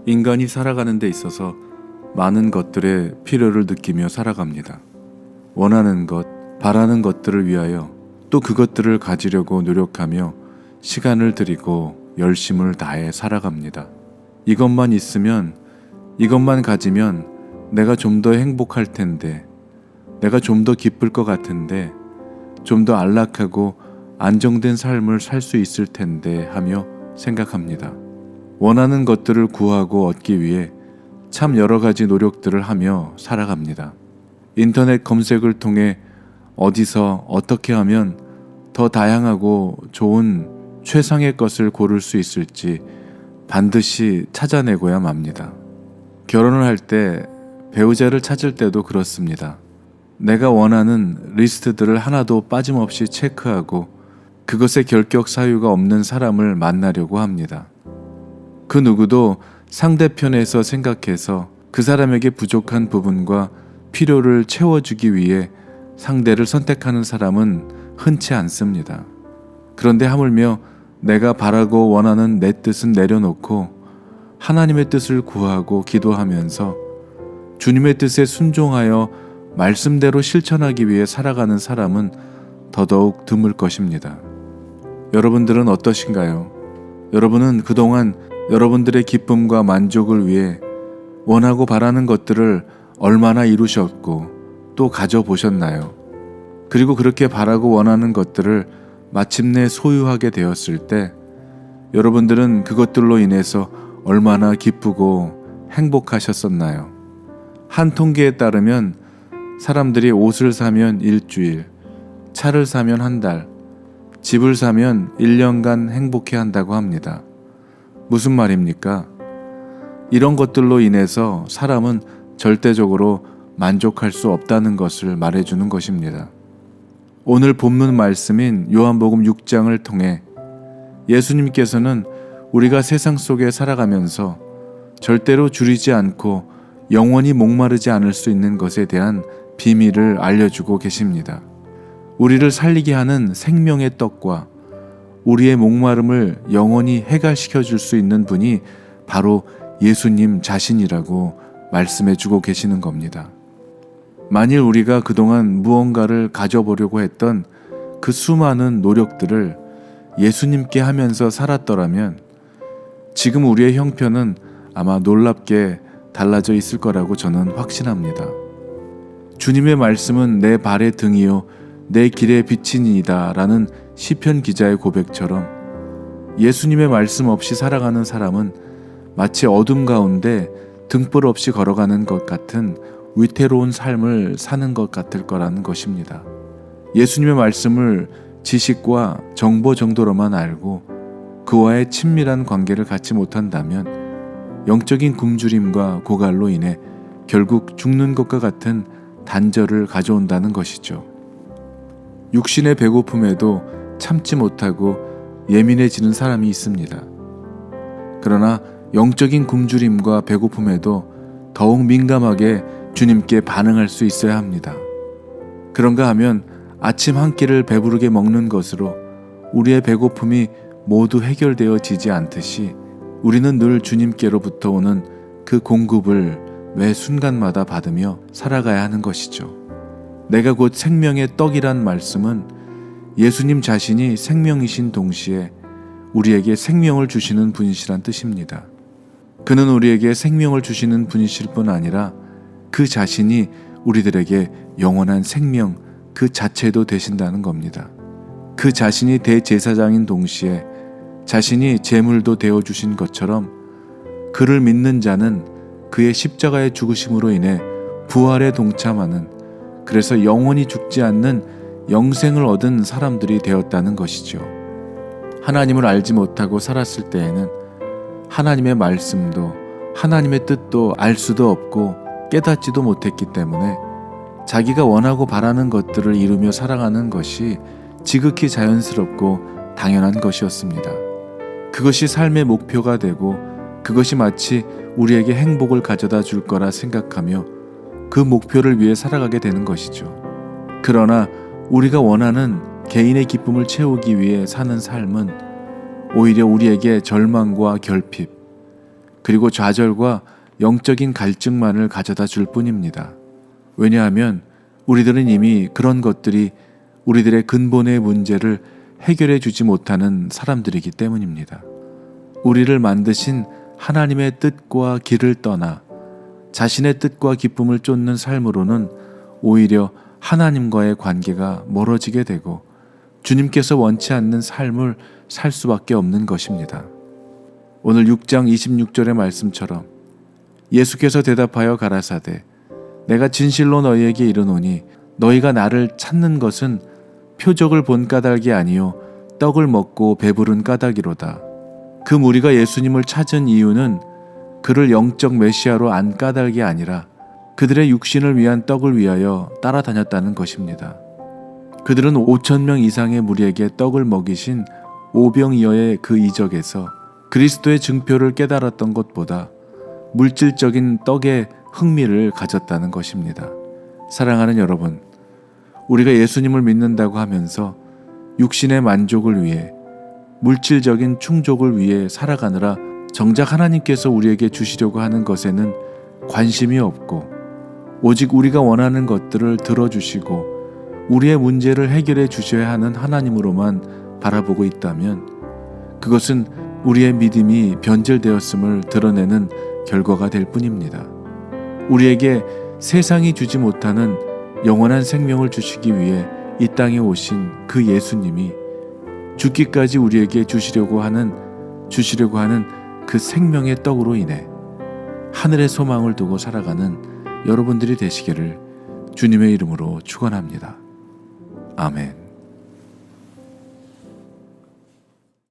인간이 살아가는 데 있어서 많은 것들의 필요를 느끼며 살아갑니다. 원하는 것, 바라는 것들을 위하여 또 그것들을 가지려고 노력하며 시간을 들이고 열심을 다해 살아갑니다. 이것만 있으면, 이것만 가지면 내가 좀 더 행복할 텐데, 내가 좀 더 기쁠 것 같은데, 좀 더 안락하고 안정된 삶을 살 수 있을 텐데 하며 생각합니다. 원하는 것들을 구하고 얻기 위해 참 여러 가지 노력들을 하며 살아갑니다. 인터넷 검색을 통해 어디서 어떻게 하면 더 다양하고 좋은 최상의 것을 고를 수 있을지 반드시 찾아내고야 맙니다. 결혼을 할 때, 배우자를 찾을 때도 그렇습니다. 내가 원하는 리스트들을 하나도 빠짐없이 체크하고 그것에 결격 사유가 없는 사람을 만나려고 합니다. 그 누구도 상대편에서 생각해서 그 사람에게 부족한 부분과 필요를 채워주기 위해 상대를 선택하는 사람은 흔치 않습니다. 그런데 하물며 내가 바라고 원하는 내 뜻은 내려놓고 하나님의 뜻을 구하고 기도하면서 주님의 뜻에 순종하여 말씀대로 실천하기 위해 살아가는 사람은 더더욱 드물 것입니다. 여러분들은 어떠신가요? 여러분은 그동안 여러분들의 기쁨과 만족을 위해 원하고 바라는 것들을 얼마나 이루셨고 또 가져보셨나요? 그리고 그렇게 바라고 원하는 것들을 마침내 소유하게 되었을 때 여러분들은 그것들로 인해서 얼마나 기쁘고 행복하셨었나요? 한 통계에 따르면 사람들이 옷을 사면 일주일, 차를 사면 한 달, 집을 사면 1년간 행복해 한다고 합니다. 무슨 말입니까? 이런 것들로 인해서 사람은 절대적으로 만족할 수 없다는 것을 말해주는 것입니다. 오늘 본문 말씀인 요한복음 6장을 통해 예수님께서는 우리가 세상 속에 살아가면서 절대로 줄이지 않고 영원히 목마르지 않을 수 있는 것에 대한 비밀을 알려주고 계십니다. 우리를 살리게 하는 생명의 떡과 우리의 목마름을 영원히 해결시켜 줄 수 있는 분이 바로 예수님 자신이라고 말씀해 주고 계시는 겁니다. 만일 우리가 그동안 무언가를 가져보려고 했던 그 수많은 노력들을 예수님께 하면서 살았더라면 지금 우리의 형편은 아마 놀랍게 달라져 있을 거라고 저는 확신합니다. 주님의 말씀은 내 발의 등이요 내 길의 빛이니이다 라는 시편 기자의 고백처럼 예수님의 말씀 없이 살아가는 사람은 마치 어둠 가운데 등불 없이 걸어가는 것 같은 위태로운 삶을 사는 것 같을 거라는 것입니다. 예수님의 말씀을 지식과 정보 정도로만 알고 그와의 친밀한 관계를 갖지 못한다면 영적인 굶주림과 고갈로 인해 결국 죽는 것과 같은 단절을 가져온다는 것이죠. 육신의 배고픔에도 참지 못하고 예민해지는 사람이 있습니다. 그러나 영적인 굶주림과 배고픔에도 더욱 민감하게 주님께 반응할 수 있어야 합니다. 그런가 하면 아침 한 끼를 배부르게 먹는 것으로 우리의 배고픔이 모두 해결되어지지 않듯이 우리는 늘 주님께로부터 오는 그 공급을 매 순간마다 받으며 살아가야 하는 것이죠. 내가 곧 생명의 떡이란 말씀은 예수님 자신이 생명이신 동시에 우리에게 생명을 주시는 분이시란 뜻입니다. 그는 우리에게 생명을 주시는 분이실 뿐 아니라 그 자신이 우리들에게 영원한 생명 그 자체도 되신다는 겁니다. 그 자신이 대제사장인 동시에 자신이 제물도 되어주신 것처럼 그를 믿는 자는 그의 십자가의 죽으심으로 인해 부활에 동참하는, 그래서 영원히 죽지 않는 영생을 얻은 사람들이 되었다는 것이죠. 하나님을 알지 못하고 살았을 때에는 하나님의 말씀도 하나님의 뜻도 알 수도 없고 깨닫지도 못했기 때문에 자기가 원하고 바라는 것들을 이루며 살아가는 것이 지극히 자연스럽고 당연한 것이었습니다. 그것이 삶의 목표가 되고 그것이 마치 우리에게 행복을 가져다 줄 거라 생각하며 그 목표를 위해 살아가게 되는 것이죠. 그러나 우리가 원하는 개인의 기쁨을 채우기 위해 사는 삶은 오히려 우리에게 절망과 결핍, 그리고 좌절과 영적인 갈증만을 가져다 줄 뿐입니다. 왜냐하면 우리들은 이미 그런 것들이 우리들의 근본의 문제를 해결해 주지 못하는 사람들이기 때문입니다. 우리를 만드신 하나님의 뜻과 길을 떠나 자신의 뜻과 기쁨을 쫓는 삶으로는 오히려 하나님과의 관계가 멀어지게 되고 주님께서 원치 않는 삶을 살 수밖에 없는 것입니다. 오늘 6장 26절의 말씀처럼 예수께서 대답하여 가라사대 내가 진실로 너희에게 이르노니 너희가 나를 찾는 것은 표적을 본 까닭이 아니요 떡을 먹고 배부른 까닭이로다. 그 무리가 예수님을 찾은 이유는 그를 영적 메시아로 안 까닭이 아니라 그들의 육신을 위한 떡을 위하여 따라다녔다는 것입니다. 그들은 5,000명 이상의 무리에게 떡을 먹이신 오병이어의 그 이적에서 그리스도의 증표를 깨달았던 것보다 물질적인 떡에 흥미를 가졌다는 것입니다. 사랑하는 여러분, 우리가 예수님을 믿는다고 하면서 육신의 만족을 위해 물질적인 충족을 위해 살아가느라 정작 하나님께서 우리에게 주시려고 하는 것에는 관심이 없고 오직 우리가 원하는 것들을 들어주시고 우리의 문제를 해결해 주셔야 하는 하나님으로만 바라보고 있다면 그것은 우리의 믿음이 변질되었음을 드러내는 결과가 될 뿐입니다. 우리에게 세상이 주지 못하는 영원한 생명을 주시기 위해 이 땅에 오신 그 예수님이 죽기까지 우리에게 주시려고 하는 그 생명의 떡으로 인해 하늘의 소망을 두고 살아가는 여러분들이 되시기를 주님의 이름으로 축원합니다. 아멘.